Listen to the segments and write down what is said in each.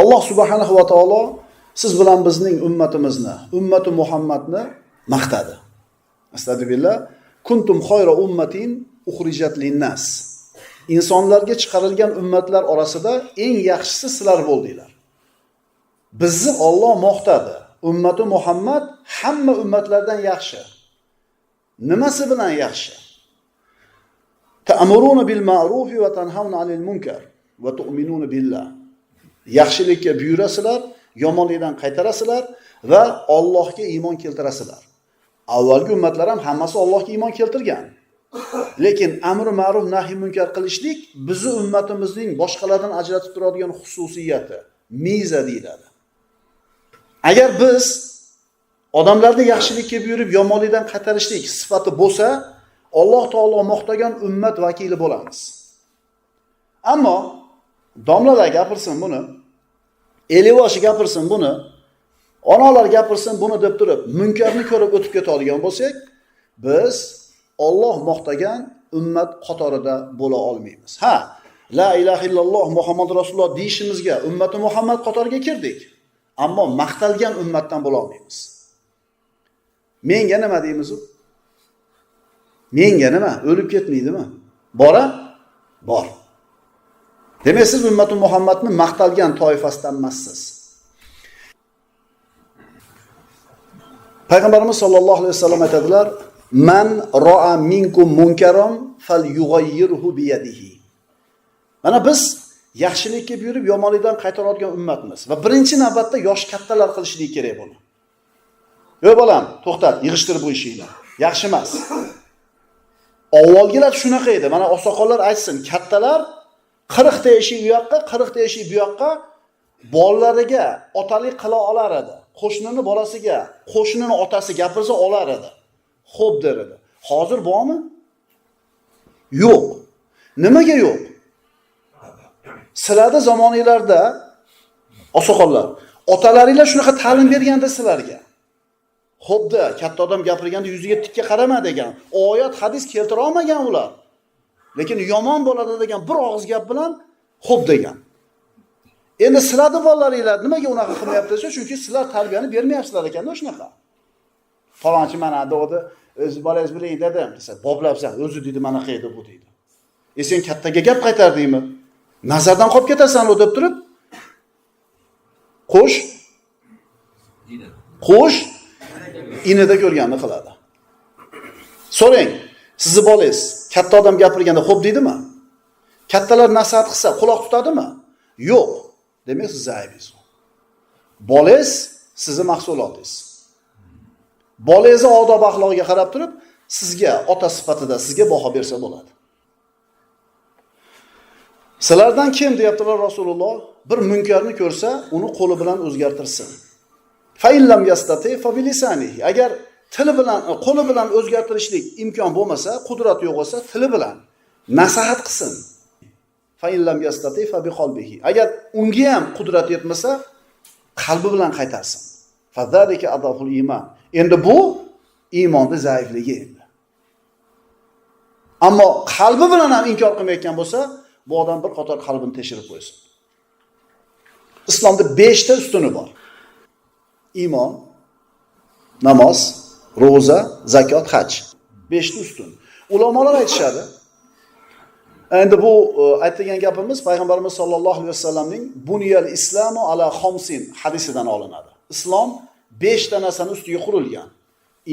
Alloh subhanahu va taolo siz bilan bizning ummatimizni, ummati Muhammadni maqtadi. Astagfirullah. Kuntum khayra ummatin ukhrijat lin-nas. İnsonlarga chiqarilgan ummatlar orasida eng yaxshisi sizlar bo'ldinglar. Bizni Alloh maqtadi. Ummati Muhammad hamma ummatlardan yaxshi. Nimasi bilan yaxshi? Ta'muruna bil ma'ruf va tanhauna 'anil munkar va tu'minuna billah. Yaxshilikka buyurasizlar, yomonlikdan qaytarasizlar va Allohga iymon keltirasizlar. Avvalgi ummatlar ham hammasi Allohga iymon keltirgan. Lekin amr ma'ruf nahiy munkar qilishlik bizni ummatimizning boshqalardan ajratib turadigan xususiyati, miza deyiladi. Agar biz odamlarni yaxshilikka buyurib yomonlikdan qaytarishlik sifati bo'lsa, Alloh taolo maqtagan ummat vakili bo'lamiz. Ammo domlalar gapirsin buni, elivoshi gapirsin buni, onalar gapirsin buni deb turib, munkarni ko'rib o'tib ketadigan bo'lsak, biz Alloh maqtagan ummat qatorida bo'la olmaymiz. Ha, la ilaha illalloh Muhammad rasululloh deyishimizga ummati Muhammad qatoriga kirdik. Ammo maqtalgan ummatdan bo'la olmaymiz. Menga nima deymiz u? Menga nima? O'lib ketmaydimi? Bora? Bor. Demak, siz ummati Muhammadni maqtalgan toifasidan emassiz. Payg'ambarimiz sollallohu alayhi vasallam aytadilar: "Man ra'a minkum munkaron falyughayyirhu bi yadihi." Mana biz yaxshilikka buyurib yomonlikdan qaytaradigan ummatmiz va birinchi navbatda yosh kattalar qilishligi kerak buni. "Ey bolam, to'xtat, yig'ishtir bu ishingni. Yaxshi emas." Avvalgilar shunaqa edi. Mana oqsoqollar aytsin, kattalar 40 ta eshik u yoqqa, 40 ta eshik bu yoqqa bolalariga otalik qila olar edi. Qo'shnini bolasiga, qo'shnini otasi gapirsa olar edi. Xo'p der edi. Hozir bormi? Yo'q. Nimaga yo'q? Sizlarda zamoninglarda oqsoqollar, otalaringlar shunaqa ta'lim berganda sizlarga. Xo'pda, katta odam gapirganda yuziga tikka qarama degan, oyat, hadis keltira olmagan ular. Lekin yomon bo'ladi degan bir og'iz gap bilan xo'p degan. Endi sizlarni bolalaringlar nimaga unaqa qilmayapti? Chunki sizlar tarbiyani bermayapsizlar ekanda shunaqa. Falonchi mana dedi, o'z bolangiz bilan dedim, desa, boblabsan, o'zi dedi, mana qayda bu dedi. Sen kattaga gap qaytardingmi? Nazardan qolib ketasan deb turib, qo'sh inida ko'rganini qiladi. So'rang, sizni bolangiz katta odam gapirganda xo'p deydimi? Kattalar nasihat qilsa quloq tutadimi? Yo'q. Demak, siz aybingiz. Bolangiz sizni mahsulotingiz. Bolangizni odob axloqiga qarab turib, sizga ota sifatida sizga baho bersa bo'ladi. Sizlardan kim deyaptilar Rasululloh? Bir munkarni ko'rsa, uni qo'li bilan o'zgartirsin. Fa illam yastati fa bilisanihi. Agar tili bilan, qo'li bilan o'zgartirishlik imkon bo'lmasa, qudrat yo'q bo'lsa, tili bilan nasihat qilsin. Fa illam yastati fa biqalbihi. Agar unga ham qudrat yetmasa, qalbi bilan qaytarsin. Fa zalika adaful iymon. Endi bu iymonning zaifligi endi. Ammo qalbi bilan ham inkor qilmayotgan bo'lsa, bu odam bir qator qalbini tekshirib qo'ysin. Islomda 5 ta ustuni bor. Iymon, namoz, ro'za, zakot, haj. 5 ta ustun. Ulamolar aytishadi. Endi bu aytgan gapimiz payg'ambarimiz sollallohu alayhi vasallamning buniyal islamu ala khamsin hadisidan olinadi. Islom 5 ta narsani ustiga qurilgan.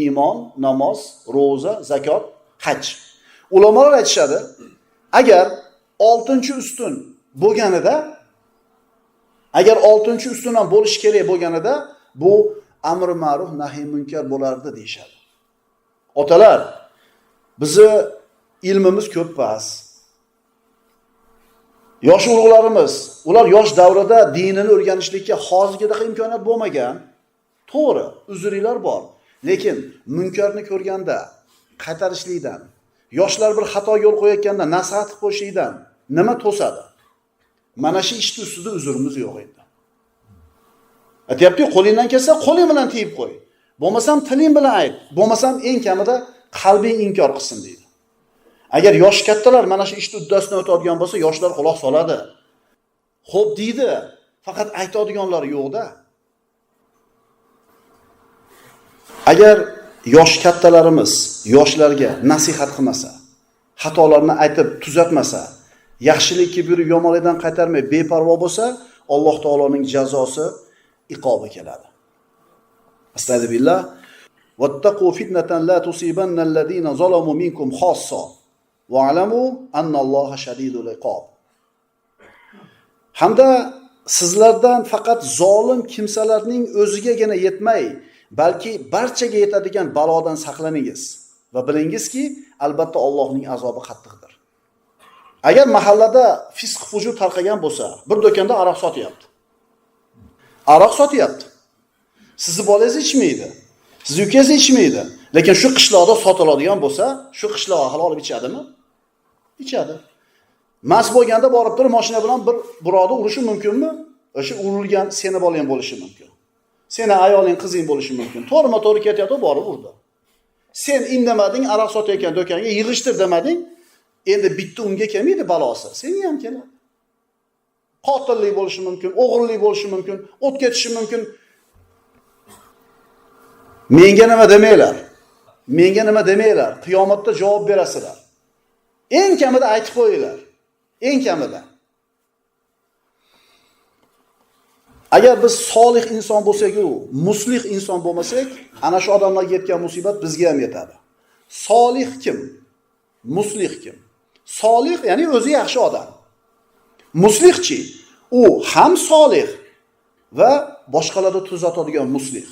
Iymon, namoz, ro'za, zakot, haj. Ulamolar aytishadi, agar 6-ustun bo'lganida, agar 6-ustun ham bo'lish kerak bo'lganida, bu amr ma'ruf nahiy munkar bo'lardi deyshadi. Otalar, bizi ilmimiz ko'p emas. Yosh urug'larimiz, ular yosh davrida dinini o'rganishlikka hozirgidek imkoniyat bo'lmagan. To'g'ri, uzringlar bor. Lekin munkarni ko'rganda qaytarishlikdan, yoshlar bir xato yo'l qo'yayotganda nasihat qilib qo'yishlikdan nima to'sadi? Mana shu ishni ustida uzrimiz yo'q endi. Aytayapti, qo'lingdan kelsa qo'ling bilan tiyib qo'y. Bo'lmasam tiling bilan ayt. Bo'lmasam eng kamida qalbing inkor qilsin deydi. Agar yosh kattalar mana shu ishni uddasidan o'tadigan bo'lsa, yoshlar quloq soladi. Xo'p deydi. Faqat aytadiganlar yo'q-da. Agar yosh kattalarimiz yoshlarga nasihat qilmasa, xatolarni aytib tuzatmasa, yaxshilikka buyurib yomonlikdan qaytarmay beparvo bo'lsa, Alloh taoloning jazosi, iqobi keladi. Astagfirullah. Wattaqu fitnatan la tusibanna alladhina zalamu minkum khassa wa'lamu anna Alloha shadidul iqob. Hamda sizlardan faqat zolim kimsalarning o'zigagina yetmay, balki barchaga yetadigan balodan saqlaningiz va bilingizki, albatta Allohning azobi qattiqdir. Agar mahallada fisq fujur tarqagan bo'lsa, bir do'konda aroq sotyapti. Aroq sotyapti. Sizni bolangiz ichmaydi. Sizni ukangiz ichmaydi. Lekin shu qishloqda sotiladigan bo'lsa, shu qishloq ahli olib ichadimi? Ichadi. Mas bo'lganda borib turib mashina bilan bir birovni urishi mumkinmi? O'sha urilgan seni bolang bo'lishi mumkin. Seni ayoling, qizing bo'lishi mumkin. To'g'rima-to'g'ri ketyapti, borib urdi. Sen indamading, aroq sotayotgan do'konga yig'ishtir demading, endi bitta unga kelmaydi balosi. Senga ham keladi. Qotillik bo'lishi mumkin, o'g'irlik bo'lishi mumkin, o't ketishi mumkin. Menga nima demanglar? Menga nima demanglar? Qiyomatda javob berasizlar. Eng kamida aytib qo'yinglar. Eng kamida. Agar biz solih inson bo'lsak-ku, muslih inson bo'lmasak, ana shu odamlarga yetgan musibat bizga ham yetadi. Solih kim? Muslih kim? Solih ya'ni o'zi yaxshi odam. Muslihchi, u ham solih va boshqalarga tuzatadigan muslih.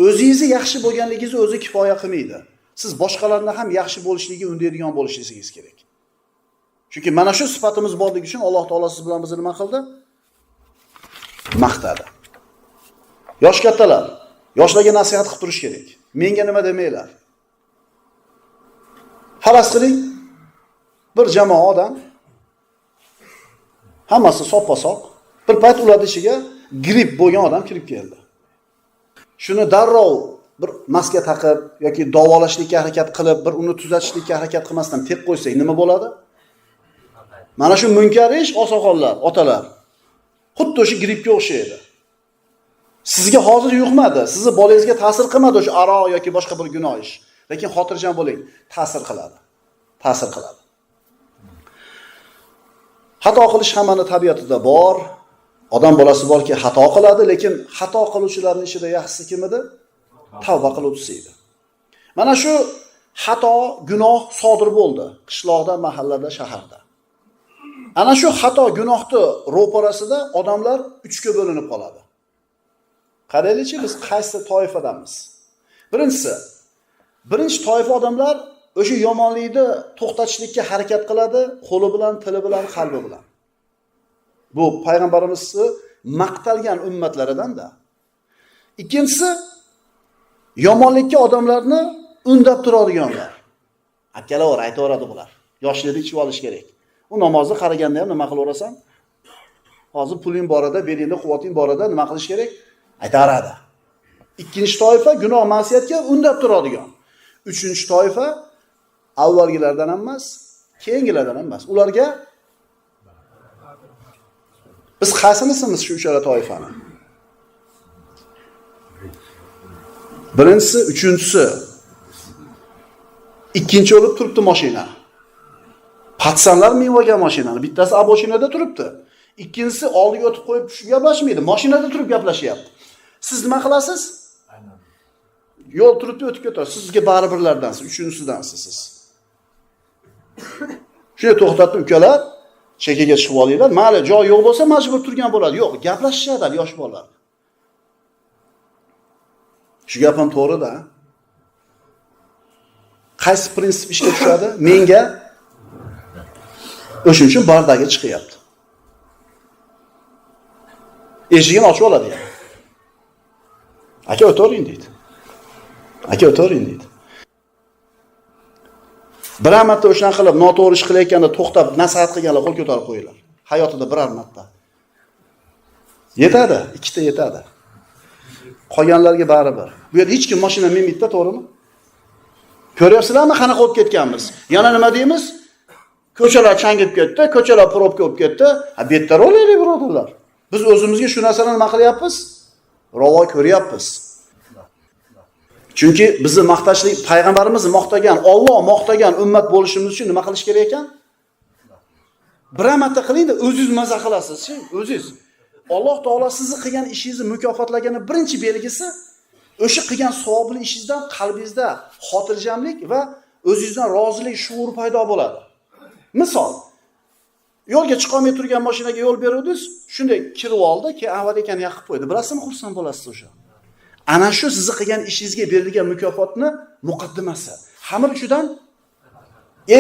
O'zingizni yaxshi bo'lganligingiz o'zi kifoya qilmaydi. Siz boshqalarni ham yaxshi bo'lishligiga undaydigan bo'lishingiz kerak. Chunki mana shu sifatimiz borligi uchun Alloh taolo siz bilan bizni nima qildi? Maqtadi. Yosh kattalar, yoshlarga nasihat qilib turish kerak. Menga nima demanglar? Faras qiling, bir jamoa odam hammasi soppa-soq, bir payt ularning ichiga gripp bo'lgan odam kirib keldi. Shuni darrov bir maska taqib yoki davolashlikka harakat qilib, bir uni tuzatishlikka harakat qilmasdan tek qo'ysak nima bo'ladi? Mana shu munkar ish oqsoqollar, otalar. Xuddi o'sha grippga o'xshaydi. Sizga hozir yuqmadi, sizni bolangizga ta'sir qilmadi o'sha aroq yoki boshqa bir gunoh ish. Lekin xotirjam bo'ling, ta'sir qiladi. Ta'sir qiladi. Xato qilish hammaning tabiatida bor. Odam bolasi borki, xato qiladi, lekin xato qiluvchilarning ichida yaxshisi kim edi? Tavba qiluvchisi edi. Mana shu xato, gunoh sodir bo'ldi qishloqda, mahallada, shaharda. Ana shu xato, gunohni ro'parasida odamlar 3 ga bo'linib qoladi. Qaraylik-chi, biz qaysi toifadamiz? Birinchi toifa odamlar o'sha yomonlikni to'xtatishlikka harakat qiladi, qo'li bilan, tili bilan, qalbi bilan. Bu payg'ambarimizni maqtalgan ummatlaridan-da. Ikkinchisi yomonlikka odamlarni undab turadiganlar. Akkalaver aytaveradi bular. Yoshlikni ichib olish kerak. U namozni qaraganda ham nima qilaverasan? Hozir puling borida, belingda quvvating borida nima qilish kerak? Aytaveradi. Ikkinchi toifa gunoh ma'siyatga undab turadigan. Uchinchi toifa avvalgilardan ham emas, keyingilardan ham emas. Ularga biz qaysimisimiz shu uchala toifani? Birinchisi, uchinchisi. Ikkinchi olib turibdi mashina. Patsanlar minvagan mashinani. Bittasi aboshinada turibdi. Ikkinchisi oldiga o'tib qo'yib gaplashmaydi. Mashinada turib gaplashyapti. Siz nima qilasiz? Yo'l turibdi, o'tib ketasiz. Sizga baribirlardansiz, uchinchisidansiz siz. Shuni to'xtatdi ukalar, chekkaga chiqib olinglar. Mayli, joy yo'q bo'lsa majbur turgan bo'ladi. Yo'q, gaplashishadi yosh bolalar. Shu gap ham to'g'ri-da. Qaysi prinsip ishga tushadi? Menga o'shuning uchun bardagi chiqyapti. Eshigini ochib oladi yani. Aka o'tiring deydi. Aka o'tiring deydi. Biror marta o'shani qilib, noto'g'ri ish qilayotganda to'xtab nasihat qilganlar qo'l ko'tarib qo'yinglar. Hayotida biror marta. Yetadi, ikkita yetadi. Qolganlarga baribir. Bu yerda hech kim mashina minmaydi-da, to'g'rimi? Ko'ryapsizlarmi qanaqa olib ketganmiz? Yana nima deymiz? Ko'chalar changib ketdi, ko'chalar probka bo'lib ketdi. Ha, bettar olaylik, birodarlar. Biz o'zimizga shu narsani nima qilyapmiz? Ravo ko'ryapmiz. Chunki bizni maqtashlik, payg'ambarimizni maqtagan, Alloh maqtagan ummat bo'lishimiz uchun nima qilish kerak ekan? Bir marta qilingda o'zingiz maza qilasiz-chi, o'zingiz. Alloh taolo sizni qilgan ishingizni mukofotlagani birinchi belgisi o'sha qilgan savobli ishingizdan qalbingizda xotirjamlik va o'zingizdan rozilik shuuri paydo bo'ladi. Misol, yo'lga chiqolmay turgan mashinaga yo'l beruvdingiz, shunday kirib oldi, keyin avval ekan yoqib qo'ydi. Bilasizmi, xursand bo'lasiz o'sha. Ana shu sizni qilgan ishingizga berilgan mukofotni muqaddimasi. Hamir uchidan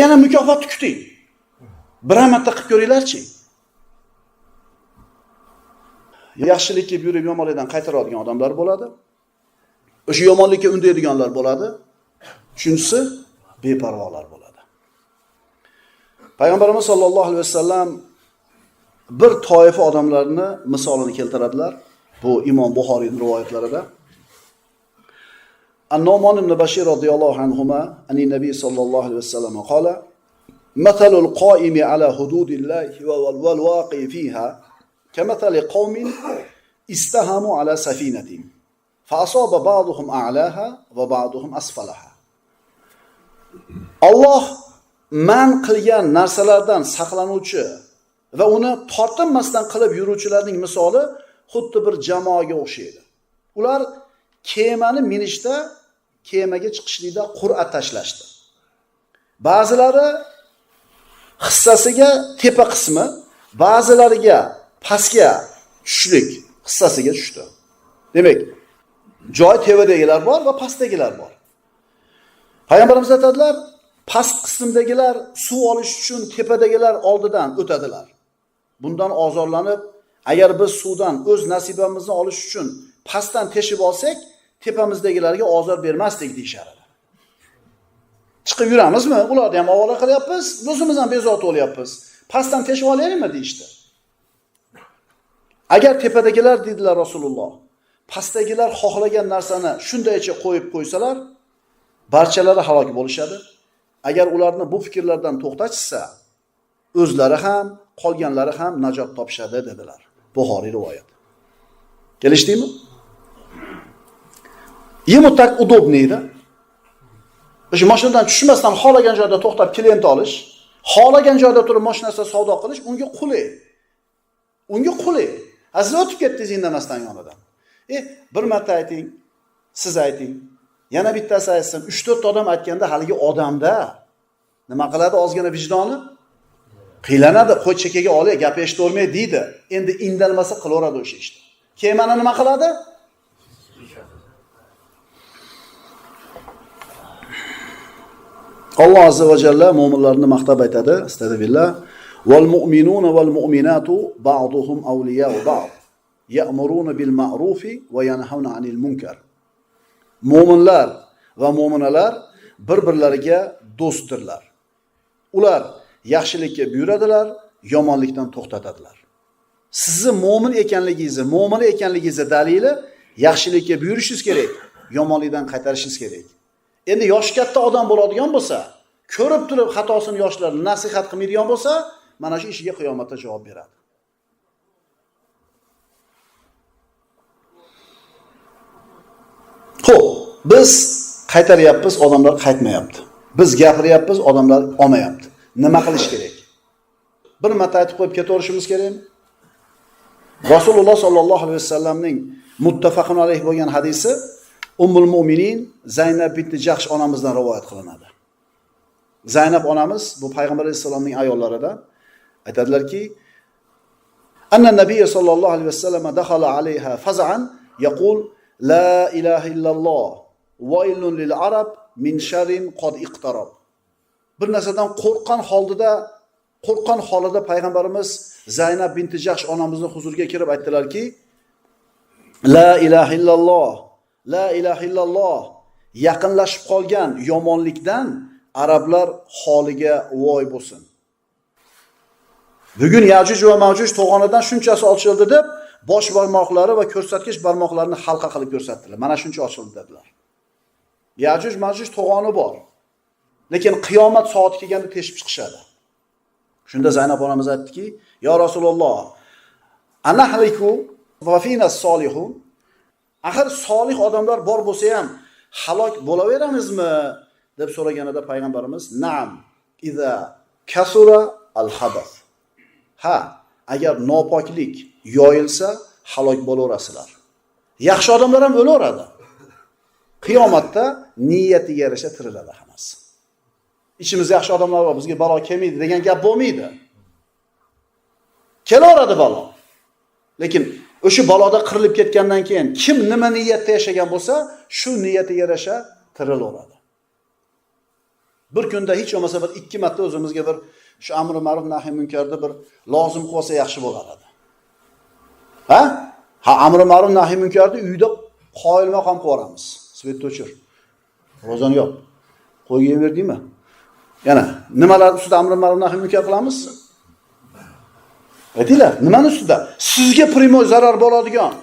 yana mukofotni kuting. Bir marta qilib ko'ringlarchi. Yaxshilikka buyurib yomonlikdan qaytaradigan odamlar bo'ladi. O'sha yomonlikka undaydiganlar bo'ladi. Uchinchisi beparvolar bo'ladi. Payg'ambarimiz sollallohu alayhi vasallam bir toifa odamlarni misolini keltiradilar. Bu Imom Buxoriyning rivoyatlarida. An-Nu'man ibn Bashir radhiyallohu anhuma ani Nabiy sallallohu alayhi vasallam qala: "Mathalul qoimi ala hududillahi wal waqi fiha kamathali qaumin istahamu ala safinatin fa asaba ba'duhum a'laha va ba'duhum asfalaha." Alloh man qilgan narsalardan saqlanuvchi va uni tortinmasdan qilib yuruvchilarning misoli xuddi bir jamoaga o'xshaydi. Ular kemani minishda, kemaga chiqishlikda qur'a tashlashdi. Ba'zilari hissasiga tepa qismi, ba'zilariga pastga tushlik hissasiga tushdi. Demak, joy tevadagilar bor va pastdagilar bor. Payg'ambarimiz aytadilar, past qismdagilar suv olish uchun tepadagilar oldidan o'tadilar. Bundan ozorlanib, agar biz suvdan o'z nasibamizni olish uchun pastdan teshib olsak, tepamizdagilarga ozor bermasdik deyshar. Chiqib yuramizmi? Ularni ham avola qilyapmiz, o'zimiz ham bezovta bo'lyapmiz. Pastdan teshib olaylikmi deyshti. Agar tepadagilar dedilar Rasululloh, pastdagilar xohlagan narsani shundaycha qo'yib qo'ysalar, barchalari halok bo'lishadi. Agar ularni bu fikrlardan to'xtatishsa, o'zlari ham, qolganlari ham najot topishadi dedilar. Buxoriy rivoyat. Kelishdingmi? Ему так удобно edi. O'sha mashinadan tushmasdan xohlagan joyda to'xtab klient olish, xohlagan joyda turib mashinasida savdo qilish unga qulay. Unga qulay. Siz o'tib ketdingiz indamasdan yonidan. Bir marta ayting, siz ayting. Yana bittasi aytsin, 3-4 odam aytganda haligi odamda nima qiladi ozgina vijdoni? Qiylanadi, qo'y chekaga olay, gap eshitolmay deydi. Endi indalmasa qilaveradi o'sha ishni. Kemani nima qiladi? Alloh azza va jalla mu'minlarni maqtab aytadi, astagfirullah. Val mu'minuna val mu'minatu ba'duhum awliya'u ba'd. Ya'muruna bil ma'rufi va yanhauna 'anil munkar. Mu'minlar va mu'minalar bir-birlariga do'stdirlar. Ular yaxshilikka buyuradilar, yomonlikdan to'xtatadilar. Sizni mu'min ekanligingizni, mu'mina ekanligingizni dalili yaxshilikka buyurishingiz kerak, yomonlikdan qaytarishingiz kerak. Endi yosh katta odam bo'ladigan bo'lsa, ko'rib turib xatosini yoshlarni nasihat qilmaydigan bo'lsa, mana shu ishiga qiyomatda javob beradi. Xo'p, biz qaytaryapmiz, odamlar qaytmayapti. Biz gapiryapmiz, odamlar olmayapti. Nima qilish kerak? Bir marta aytib qo'yib ketaverishimiz kerakmi? Rasululloh sollallohu alayhi vasallamning muttafaqun alayh bo'lgan hadisi Ummul Mu'minin Zaynab bint Jahsh onamizdan rivoyat qilinadi. Zaynab onamiz bu payg'ambar alayhisolamning ayollaridan aytadilarki, anna nabiy sollallohu alayhi vasallam dakhala alayha faz'an yaqul la ilaha illalloh wailun lil arab min sharrin qad iqtarab. Bir narsadan qo'rqqan holida payg'ambarimiz Zaynab bint Jahsh onamizning huzuriga kirib aytdilarki, la ilaha illalloh, la ilaha illalloh, yaqinlashib qolgan yomonlikdan arablar holiga voy bo'lsin. Bugun Yajuj va Majuj to'g'onidan shunchasi ochildi deb bosh barmoqlari va ko'rsatkich barmoqlarini halqa qilib ko'rsatdilar. Mana shuncha ochildi dedilar. Yajuj Majuj to'g'oni bor. Lekin qiyomat soati kelganda teshib chiqishadi. Shunda Zaynab onamiz aytdiki, "Ya Rasululloh, Anahliku va fina solihun. Axir solih odamlar bor bo'lsa ham halok bo'laveramizmi deb so'raganida payg'ambarimiz na'am iza kasura al-habath. Ha, agar nopoklik yoyilsa halok bo'laverasizlar. Yaxshi odamlar ham o'laveradi. Qiyomatda niyatiga yarasha tiriladi hammasi. İchimizda yaxshi odamlar bor, bizga balo kelmaydi degan gap bo'lmaydi. Kelaveradi balo. Lekin o'sha baloda qirilib ketgandan keyin kim nima niyatda yashagan bo'lsa, shu niyatiga yarasha tirilaveradi. Bir kunda hech bo'lmasa bir 2 marta o'zimizga bir shu amri ma'ruf nahiy munkarni bir lozim qilsa yaxshi bo'lar edi. Ha? Ha, amri ma'ruf nahiy munkarni uyda qoyilmaqom qilib olamiz. Svetni o'chir. Rozani yo'q. Qo'yib berdingmi? Yana nimalar ustida amri ma'ruf nahiy munkar qilamiz? Aytinglar, nimani ustida? Sizga primoy zarar bo'ladigan,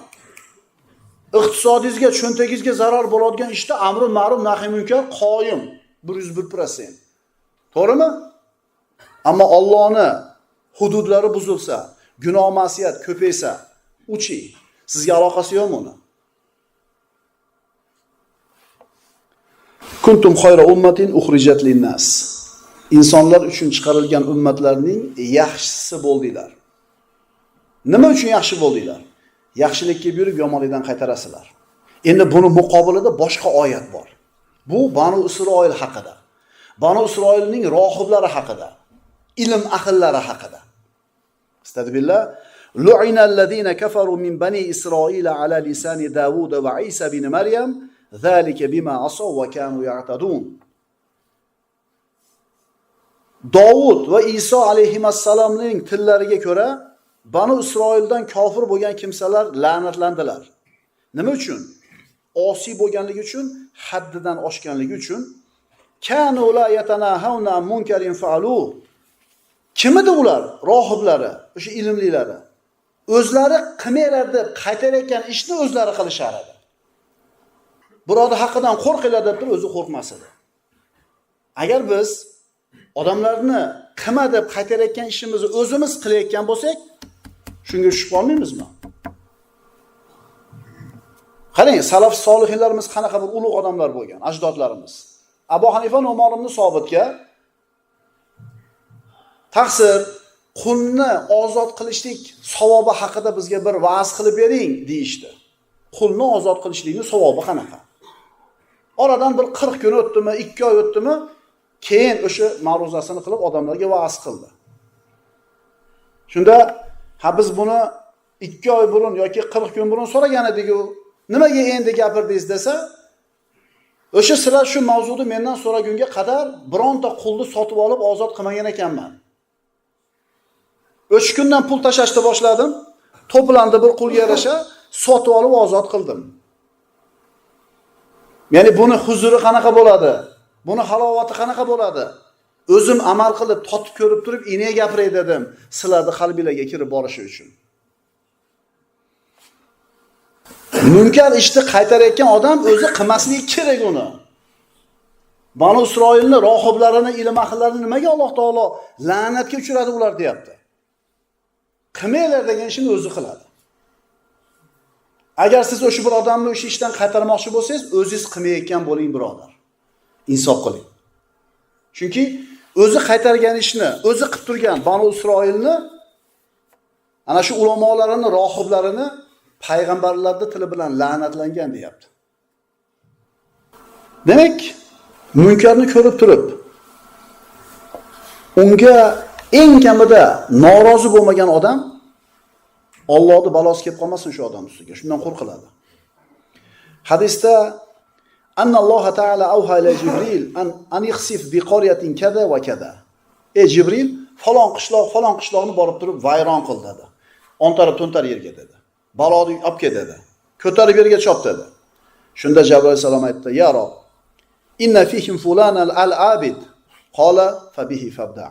iqtisodingizga, cho'ntagingizga zarar bo'ladigan ishda amri ma'ruf nahiy munkar qoyim 101%. To'g'rimi? Ammo Allohning hududlari buzilsa, gunoh ma'siyat ko'paysa, uchi. Sizga aloqasi yo'qmi uni? Kuntum khayra ummatin ukhrijat lin-nas. İnsanlar uchun chiqarilgan ummatlarning yaxshisi bo'ldinglar. Nima uchun yaxshi bo'ldinglar? Yaxshilikka buyurib yomonlikdan qaytarasizlar. Endi buni muqobilida boshqa oyat bor. Bu Banu Isroil haqida. Banu Isroilning rohiblari haqida, ilm ahllari haqida. Astagfirullah. Lu'ina allazina kafaru min bani Isroila ala lisani Davud va Isa ibn Maryam, zalika bima asaw va kanu ya'tadun. Davud va Iso alayhimassalomning tillariga ko'ra Banu Isroildan kofir bo'lgan kimsalar la'natlandilar. Nima uchun? Osiy bo'lganligi uchun, haddidan oshganligi uchun. Kanu la yatanahawna munkarin fa'alu. Kim edi ular? Rohiblari, o'sha ilmlilari. O'zlari qilmaylar deb qaytarayotgan ishni o'zlari qilishar edi. Birovning haqqidan qo'rqinglar deb turib o'zi qo'rqmas edi. Agar biz odamlarni qilma deb qaytarayotgan ishimizni o'zimiz qilayotgan bo'lsak, shunga tushib olmaymizmi? Qarang, salaf solihinlarimiz qanaqa bir ulug' odamlar bo'lgan, ajdodlarimiz. Abu Hanifa Nu'man ibn Sobitga taqsir qulni ozod qilishlik savobi haqida bizga bir va'z qilib bering deyishdi. Qulni ozod qilishlikning savobi qanaqa? Oradan bir 40 kun o'tdimi, 2 oy o'tdimi, keyin o'sha ma'ruzasini qilib odamlarga va'z qildi. Shunda ha biz buni 2 oy burun yoki 40 kun burun so'ragan edik-ku, nimaga endi gapirdingiz desa, o'sha sizlar shu mavzuni mendan so'ragunga qadar bironta qulni sotib olib ozod qilmagan ekanman. O'sha kundan pul tashashni boshladim, to'plandi bir qulga yarasha sotib olib ozod qildim. Ya'ni buni huzuri qanaqa bo'ladi? Buni halovati qanaqa bo'ladi? O'zim amal qilib, totib ko'rib turib, ine gapiray dedim, sizlarning qalbingizga kirib borishi uchun. Munkar ishni qaytarayotgan odam o'zi qilmasligi kerak uni. Banu Isroilning rohiblarini, ilm ahllarini nimaga Alloh taolo la'natga uchradi ular deyapti. Qilmaylar degan ishni o'zi qiladi. Agar siz o'sha bir odamni o'sha ishdan qaytarmoqchi bo'lsangiz, o'zingiz qilmayotgan bo'ling, birodar. Insof qiling. Chunki o'zi qaytargan ishni, o'zi qilib turgan Banu Isroilni ana shu ulamolarini, rohiblarini payg'ambarlarning tili bilan la'natlangan deyapti. Demak, munkarni ko'rib turib, unga eng kamida norozi bo'lmagan odam Allohning balosi kelib qolmasin shu odam ustiga. Shundan qo'rqiladi. Hadisda Annalloha ta'ala awha ila Jibril an yakhsif bi qaryatin kaza va kaza. Ey Jibril, falon qishloqni borib turib vayron qil dedi. Ontarib to'ntar yerga dedi. Baloni olib ket dedi. Ko'tarib yerga chop dedi. Shunda Jibril alayhisalom aytdi: "Ya Rob, inna fihim fulanal al-abid." Qala fa bihi fabda.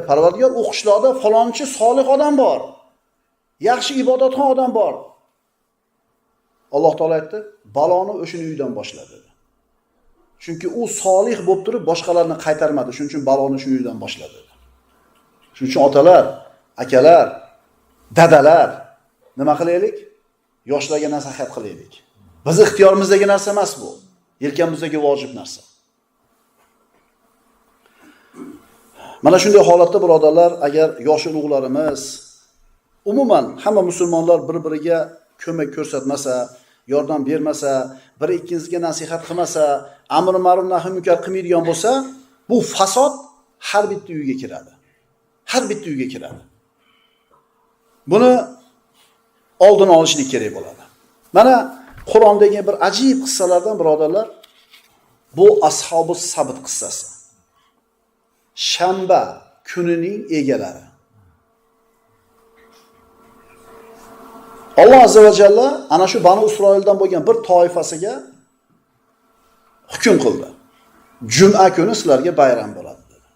Parvardigor, u qishloqda falonchi solih odam bor. Yaxshi ibodatxon odam bor. Alloh taolo aytdi, baloni o'sha uydan boshla dedi. Chunki u solih bo'lib turib boshqalarni qaytarmadi. Shuning uchun baloni shu uydan boshladi dedi. Shuning uchun otalar, akalar, ota-onalar, Dadalar, nima qilaylik? Yoshlarga nasihat qilaylik. Biz ixtiyorimizdagi narsa emas bu. Yelkamizdagi vojib narsa. Mana shunday holatda birodarlar, agar yosh ulug'larimiz, umuman hamma musulmonlar bir-biriga ko'mak ko'rsatmasa, yordam bermasa, bir ikkinchisiga nasihat qilmasa, amr ma'ruf nahy munkar qilmaydigan bo'lsa, bu fasod har bitta uyga kiradi. Har bitta uyga kiradi. Buni oldini olishlik kerak bo'ladi. Mana Qur'ondagi bir ajib qissalardan birodarlar, bu Ashabus Sabt qissasi. Shanba kunining egalari. Alloh azza va jalla ana shu Banu Isroildan bo'lgan bir toifasiga hukm qildi. Juma kuni sizlarga bayram bo'ladi dedi.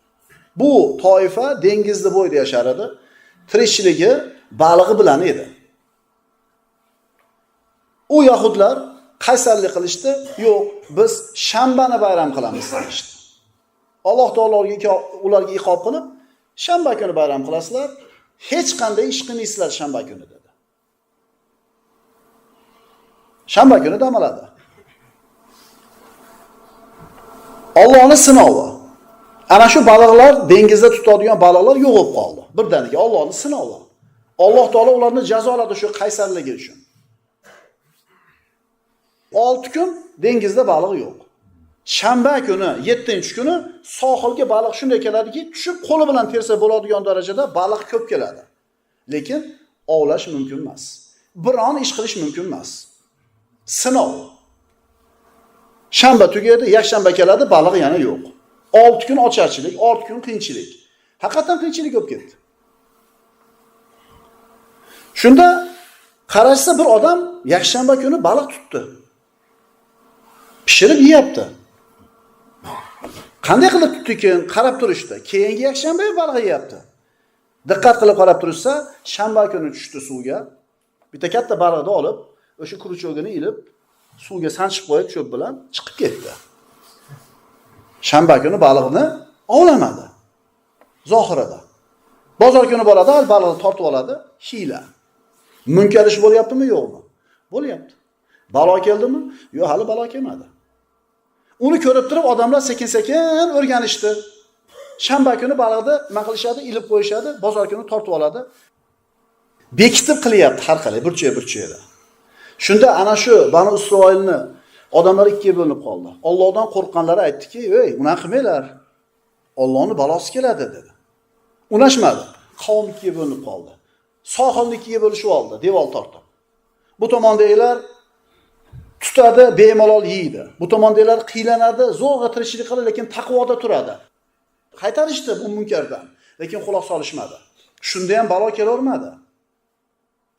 Bu toifa dengizni bo'yida yashar edi. Tirikchiligi balig'i bilan edi. U yahudlar qaysarlik qilishdi, yo'q, biz shanbani bayram qilamiz deyishdi. Alloh taolo ularga iqob qilib, shanba kuni bayram qilasizlar, hech qanday ish qilmaysizlar shanba kuni dedi. Shanba kuni dam oladi. Allohning sinovi. Ana shu baliqlar, dengizda tutadigan baliqlar yo'q bo'lib qoldi. Birdaniga Allohning sinovi. Alloh taolo ularni jazoladi shu qaysarligi uchun. 6 kun dengizda baliq yo'q. Shanba kuni, 7-kuni sohilga baliq shunday keladiki, tushib qo'li bilan tersa bo'ladigan darajada baliq ko'p keladi. Lekin ovlash mumkin emas. Biron ish qilish mumkin emas. Sinov. Shanba tugadi, yakshanba keladi, baliq yana yo'q. 6 kun ocharchilik, 6 kun qiyinchilik. Haqiqatan qiyinchilik bo'lib ketdi. Shunda qarashsa bir odam yakshanba kuni baliq tutdi. Pishirib yeyapti. Qanday qilib tutdi ekan? Qarab turishdi. Keyingi yakshanba baliq yeyapti. Diqqat qilib qarab tursa, shanba kuni tushdi suvga. Bitta katta baliqni olib, o'sha quruchog'ini ilib, suvga sanchib qo'yib cho'p bilan chiqib ketdi. Shanba kuni baliqni ovlamadi. Zohirida. Bozor kuni boradi, baliqni tortib oladi, hiyla. Munkar ish bo'lyaptimi, yo'qmi? Bo'lyapti. Balo keldimi? Yo'q, hali balo kelmadi. Uni ko'rib turib odamlar sekin-sekin o'rganishdi. Shanba kuni baliqni nima qilishadi? Ilib qo'yishadi, bozor kuni tortib oladi. Bekitib qilyapti har qalay burchak-burchakda. Shunda ana shu Banu Isroilni odamlar ikkiga bo'linib qoldi. Allohdan qo'rqqanlari aytdiki, "Ey, unaqa qilmanglar. Allohning balosi keladi" dedi. Unashmadi. Qavm ikkiga bo'linib qoldi. Sohilni ikkiga bo'lishib oldi, devor tortib. Bu tomondagilar tutadi, bemalol yeydi. Bu tomondagilar qiylanadi, zo'rg'a tirikchilik qiladi, lekin taqvoda turadi. Qaytarishdi bu munkardan, lekin quloq solishmadi. Shunda ham balo kelavermadi.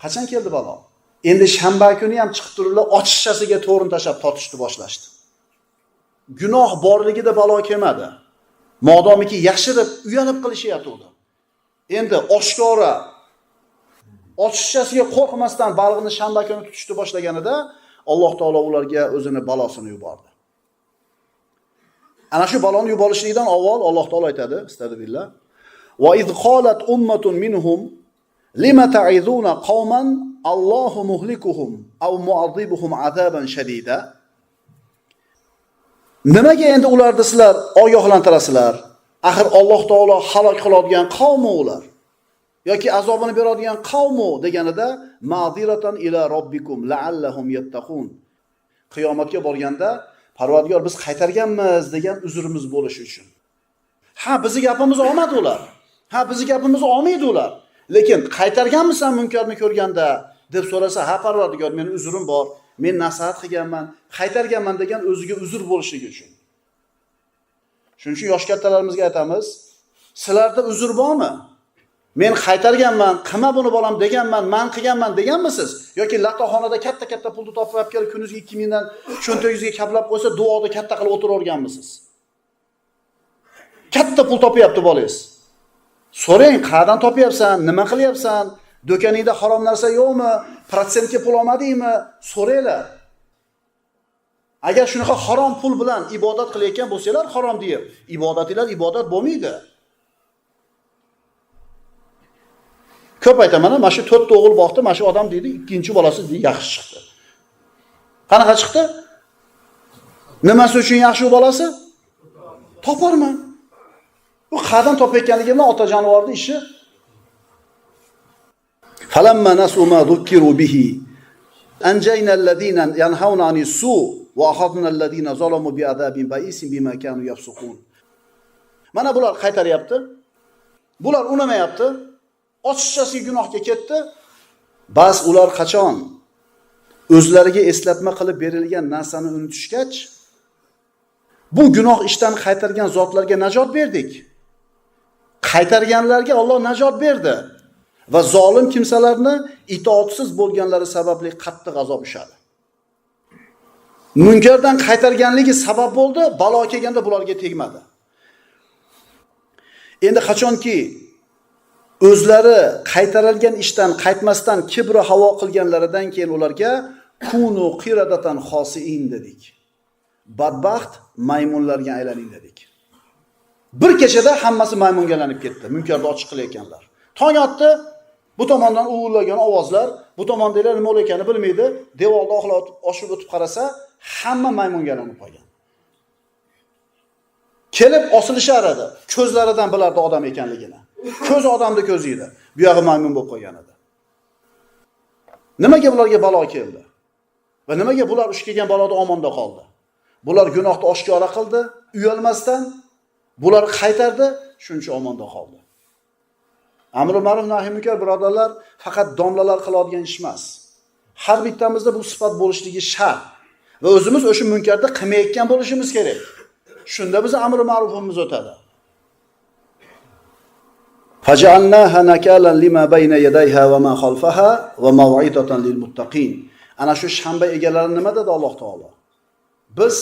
Qachon keldi balo? Endi shanba kuni ham chiqib turiblar, ochishchasiga to'rin tashab tortishni boshlashdi. Gunoh borligida balo kelmadi. Modomiki yashirib, uyalib qilishyapti. Endi oshkora ochishchasiga qo'rqmasdan baliqni shanba kuni tutishni boshlaganida Alloh taolo ularga o'zini balosini yubordi. Ana shu baloni yuborishlikdan avval Alloh taolo aytadi, astagfirullah. Va id qalat ummatun minhum lima ta'izuna qauman Allohu muhlikuhum aw mu'adhibuhum azaban shadida. Nimaga endi ularni sizlar ogohlantirasizlar? Axir Alloh taolo halok qiladigan qavm ular. Yoki azobini beradigan qavm deganida ma'ziratan ila robbikum la'allahum yattaqun. Qiyomatga borganda Parvardigor biz qaytarganmiz degan uzrimiz bo'lishi uchun. Ha, bizni gapimiz olmadi ular. Ha, bizni gapimiz olmaydi ular. Lekin qaytarganmisan munkarni ko'rganda deb so'rasa, ha Parvardigor, meni uzrim bor, men nasihat qilganman, qaytarganman degan o'ziga uzr bo'lishligi uchun. Shuning uchun yosh kattalarimizga aytamiz, sizlarda uzr bormi? Men qaytarganman, qilma buni bolam deganman, man qilganman deganmisiz? Yoki latoxonada katta-katta pulni topib olib kelib kunizga 2000 dan cho'ntagingizga kaplab qo'ysa, duoda katta qilib o'tiraverganmisiz? Katta pul topyapti bolangiz. So'rang, qayerdan topyapsan, nima qilyapsan? Do'koningda harom narsa yo'qmi? Protsentga pul olmadingmi? So'ranglar. Agar shunaqa harom pul bilan ibodat qilayotgan bo'lsanglar, harom deyib, ibodatinglar ibodat bo'lmaydi. Ko'p aytaman, mana shu 4 ta o'g'il boqdi, mana shu odam deydi, ikkinchi bolasi yaxshi chiqdi. Qanaqa chiqdi? Nimasi uchun yaxshi bolasi? Toparman. Bu qadan topayotganligi bilan ota jonivorning ishi. Falamma nasu ma dhukiru bihi anjayna alladhina yanhauna anis su va akhadna alladhina zalamu bi'adabin ba'isin bima kanu yafsuqun. Mana bular qaytaryapti. Bular unamayapti. Ochiqchasiga gunohga ketdi. Bas ular qachon o'zlariga eslatma qilib berilgan narsani unutishgach, bu gunoh ishdan qaytargan zotlarga najot berdik. Qaytarganlarga Alloh najot berdi va zolim kimsalarni itoatsiz bo'lganlari sababli qattiq azob ushadi. Munkardan qaytarganligi sabab bo'ldi, balo kelganda bularga tegmadi. Endi qachonki o'zlari qaytarilgan ishdan qaytmasdan kibri havo qilganlaridan keyin ularga kunu qiradatan xosiin dedik. Badbaxt maymunlarga aylaning dedik. Bir kechada hammasi maymunga aylanib ketdi. Munkarni ochiq qilayotganlar. Tong otdi, bu tomondan uvillagan ovozlar, bu tomondagilar nima bo'layotganini bilmaydi. Devorda oshib o'tib qarasa, hamma maymunga aylanib qolgan. Kelib osilishar edi. Ko'zlaridan bilardi odam ekanligini. Ko'z odamni ko'zi edi. Bu yog'i maymun bo'lib qolgan edi. Nimaga bularga balo keldi? Va nimaga bular uch kelgan baloda omonda qoldi? Bular gunohni oshkora qildi, uyalmasdan bular qaytardi, shuncha omonda qoldi. Amr ma'ruf nahiy munkar birodarlar faqat domlalar qiladigan ish emas. Har bittamizda bu sifat bo'lishligi shart va o'zimiz o'sha munkarni qilmayotgan bo'lishimiz kerak. Shunda biz amr ma'rufimiz o'tadi. Faj'alnaha nakalan lima bayna yadayha va ma khalfaha va maw'idatan lil muttaqin. Ana shu shanba egalari nima dedi Alloh taolo? Biz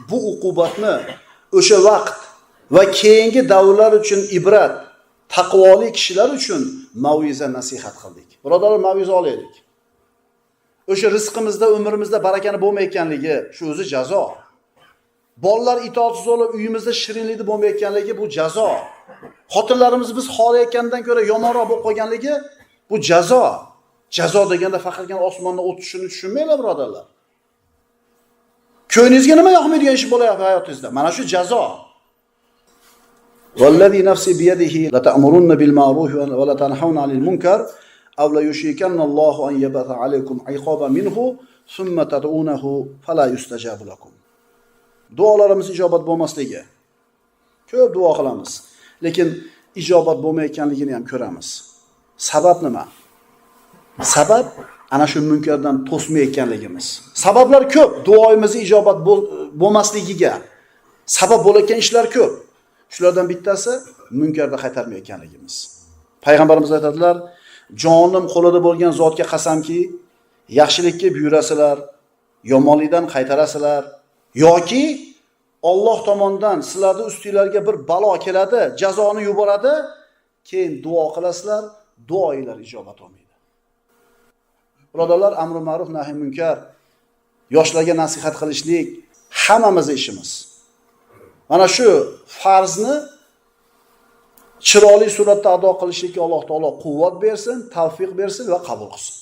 bu uqubatni o'sha vaqt va keyingi davrlar uchun ibrat, taqvoli kishilar uchun mav'iza nasihat qildik. Birodarlar, mav'iza olaylik. O'sha rizqimizda, umrimizda barakani bo'lmayotganligi, shu o'zi jazo. Bolalar itoatsiz bo'lib, uyimizda shirinlikni bo'lmayotganligi bu jazo. Xotinlarimiz biz xohlayotgandan ko'ra yomonroq bo'lib qolganligi bu jazo. Jazo deganda faqatgina osmondan o't tushishini tushunmanglar, birodarlar. Ko'nglingizga nima yoqmaydigan ish bo'layapti hayotingizda? Mana shu jazo. Vallazi nafsi biyadihi la ta'murunna bil ma'ruf va la tanhauna 'anil munkar aw la yushikanna Allohu an yabatha 'alaykum 'iqaban minhu thumma tad'unahu fala yustajabu lakum. Duolarimiz ijobat bo'lmasligi. Ko'p duo qilamiz, lekin ijobat bo'lmayotganligini ham ko'ramiz. Sabab nima? Sabab ana shu munkardan to'smayotganligimiz. Sabablar ko'p, duoyimiz ijobat bo'lmasligiga sabab bo'layotgan ishlar ko'p. Shulardan bittasi munkarda qaytarmayotganligimiz. Payg'ambarimiz aytadilar, jonim qo'lida bo'lgan zotga qasamki, yaxshilikka buyurasizlar, yomonlikdan qaytarasizlar yoki Alloh tomonidan sizlarning ustingizlarga bir balo keladi, jazoni yuboradi, keyin duo qilasizlar, duoinglar ijobat olmaydi. Birodarlar, amr ma'ruf nahiy munkar, yoshlarga nasihat qilishlik hammamizning ishimiz. Mana shu farzni chiroyli suratda ado qilishlikka Alloh taolo quvvat bersin, tavfiq bersin va qabul qilsin.